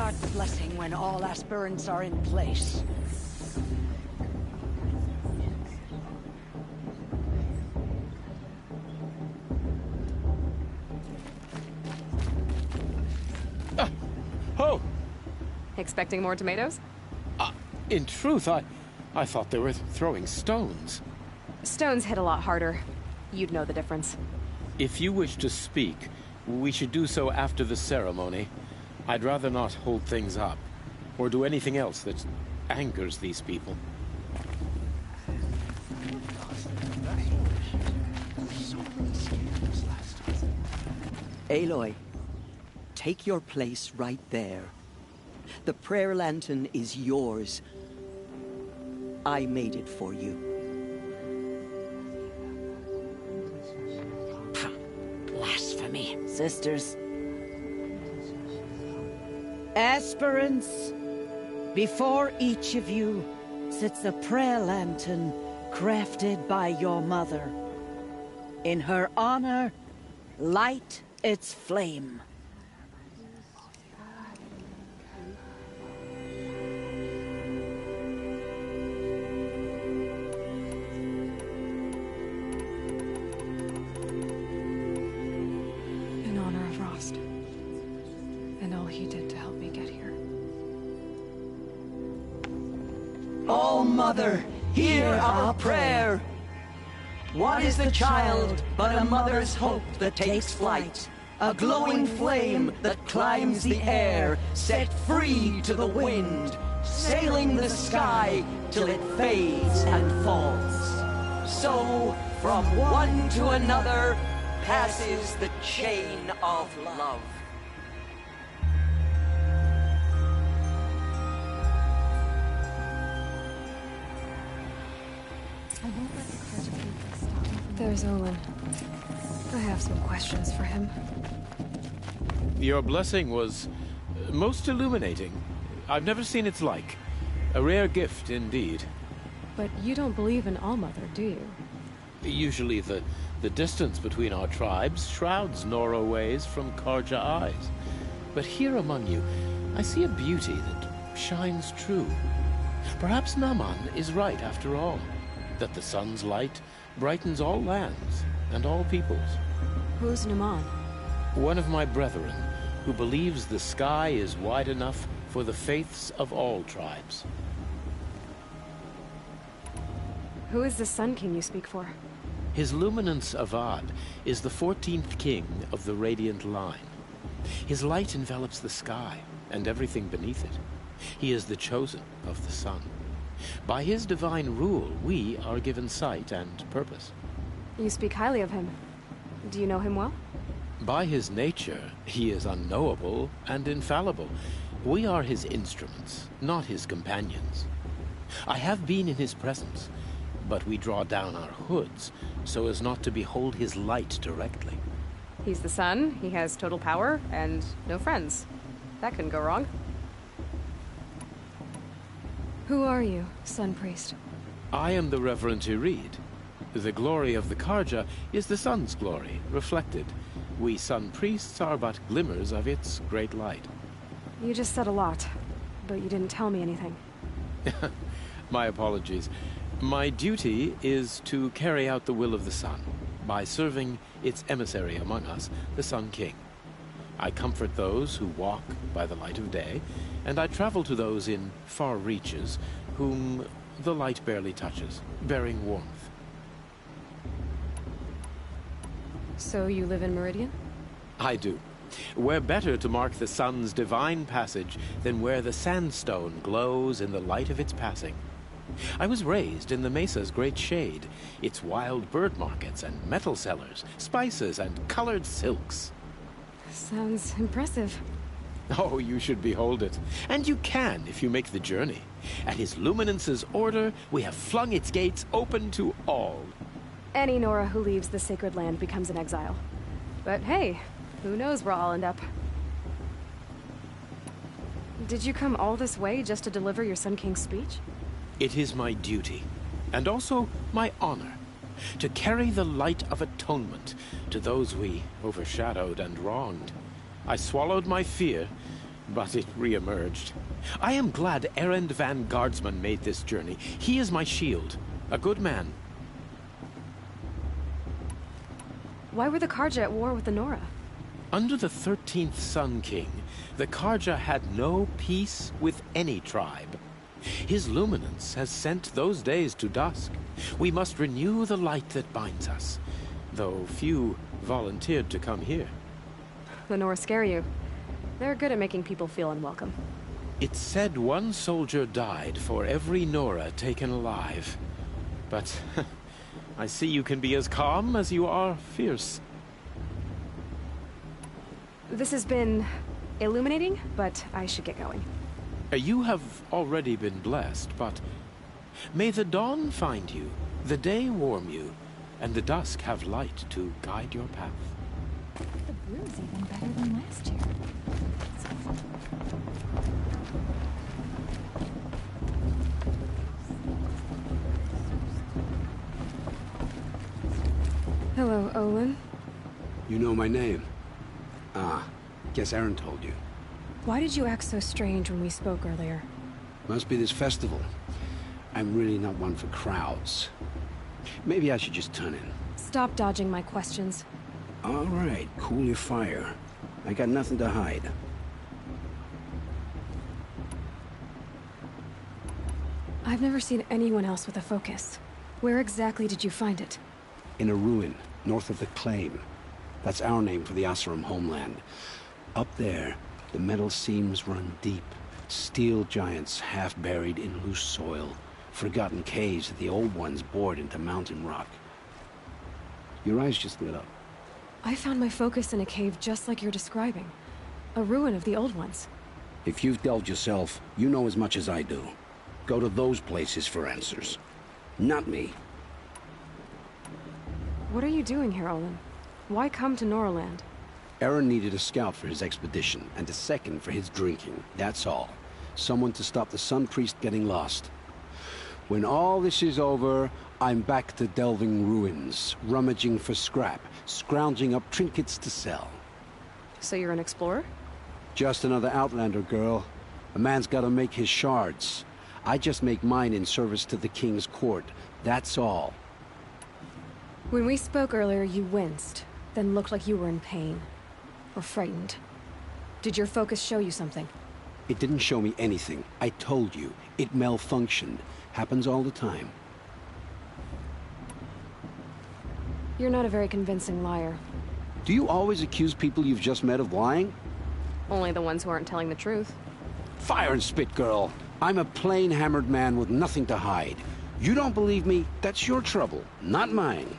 start blessing when all aspirants are in place. Oh! Expecting more tomatoes? In truth, I thought they were throwing stones. Stones hit a lot harder. You'd know the difference. If you wish to speak, we should do so after the ceremony. I'd rather not hold things up, or do anything else that angers these people. Aloy, take your place right there. The prayer lantern is yours. I made it for you. Blasphemy. Sisters. Aspirants, before each of you sits a prayer lantern crafted by your mother. In her honor, light its flame. In honor of Rost. And all he did to help me get here. Oh, Mother, hear our prayer. What is the child but a mother's hope that takes flight? A glowing flame that climbs the air, set free to the wind, sailing the sky till it fades and falls. So, from one to another, passes the chain of love. There's Olin. I have some questions for him. Your blessing was most illuminating. I've never seen its like. A rare gift indeed. But you don't believe in Allmother, do you? Usually the distance between our tribes shrouds Nora ways from Carja eyes. But here among you, I see a beauty that shines true. Perhaps Naman is right after all, that the sun's light brightens all lands and all peoples. Who's Naman? One of my brethren, who believes the sky is wide enough for the faiths of all tribes. Who is the Sun King you speak for? His Luminance Avad is the 14th king of the Radiant Line. His light envelops the sky and everything beneath it. He is the chosen of the sun. By his divine rule, we are given sight and purpose. You speak highly of him. Do you know him well? By his nature, he is unknowable and infallible. We are his instruments, not his companions. I have been in his presence, but we draw down our hoods so as not to behold his light directly. He's the sun, he has total power, and no friends. That couldn't go wrong. Who are you, Sun Priest? I am the Reverend Irid. The glory of the Carja is the sun's glory, reflected. We Sun Priests are but glimmers of its great light. You just said a lot, but you didn't tell me anything. My apologies. My duty is to carry out the will of the sun, by serving its emissary among us, the Sun King. I comfort those who walk by the light of day, and I travel to those in far reaches whom the light barely touches, bearing warmth. So you live in Meridian? I do. Where better to mark the sun's divine passage than where the sandstone glows in the light of its passing. I was raised in the mesa's great shade, its wild bird markets and metal cellars, spices and colored silks. Sounds impressive. Oh, you should behold it. And you can if you make the journey. At his Luminance's order, we have flung its gates open to all. Any Nora who leaves the sacred land becomes an exile. But hey, who knows where I'll end up. Did you come all this way just to deliver your Sun King's speech? It is my duty, and also my honor, to carry the light of atonement to those we overshadowed and wronged. I swallowed my fear, but it re-emerged. I am glad Erend van Guardsman made this journey. He is my shield. A good man. Why were the Karja at war with the Nora? Under the 13th Sun King, the Karja had no peace with any tribe. His luminance has sent those days to dusk. We must renew the light that binds us, though few volunteered to come here. The Nora scare you. They're good at making people feel unwelcome. It's said one soldier died for every Nora taken alive. But I see you can be as calm as you are fierce. This has been illuminating, but I should get going. You have already been blessed, but may the dawn find you, the day warm you, and the dusk have light to guide your path. The brew's even better than last year. Hello, Olin. You know my name? Ah, guess Aaron told you. Why did you act so strange when we spoke earlier? Must be this festival. I'm really not one for crowds. Maybe I should just turn in. Stop dodging my questions. All right, cool your fire. I got nothing to hide. I've never seen anyone else with a focus. Where exactly did you find it? In a ruin, north of the Claim. That's our name for the Oseram homeland. Up there, the metal seams run deep. Steel giants half buried in loose soil. Forgotten caves that the old ones bored into mountain rock. Your eyes just lit up. I found my focus in a cave just like you're describing. A ruin of the old ones. If you've delved yourself, you know as much as I do. Go to those places for answers. Not me. What are you doing here, Olin? Why come to Noraland? Aaron needed a scout for his expedition, and a second for his drinking. That's all. Someone to stop the Sun Priest getting lost. When all this is over, I'm back to delving ruins, rummaging for scrap, scrounging up trinkets to sell. So you're an explorer? Just another Outlander, girl. A man's gotta make his shards. I just make mine in service to the King's court. That's all. When we spoke earlier, you winced, then looked like you were in pain. Or frightened. Did your focus show you something? It didn't show me anything. I told you. It malfunctioned. Happens all the time. You're not a very convincing liar. Do you always accuse people you've just met of lying? Only the ones who aren't telling the truth. Fire and spit, girl. I'm a plain hammered man with nothing to hide. You don't believe me? That's your trouble, not mine.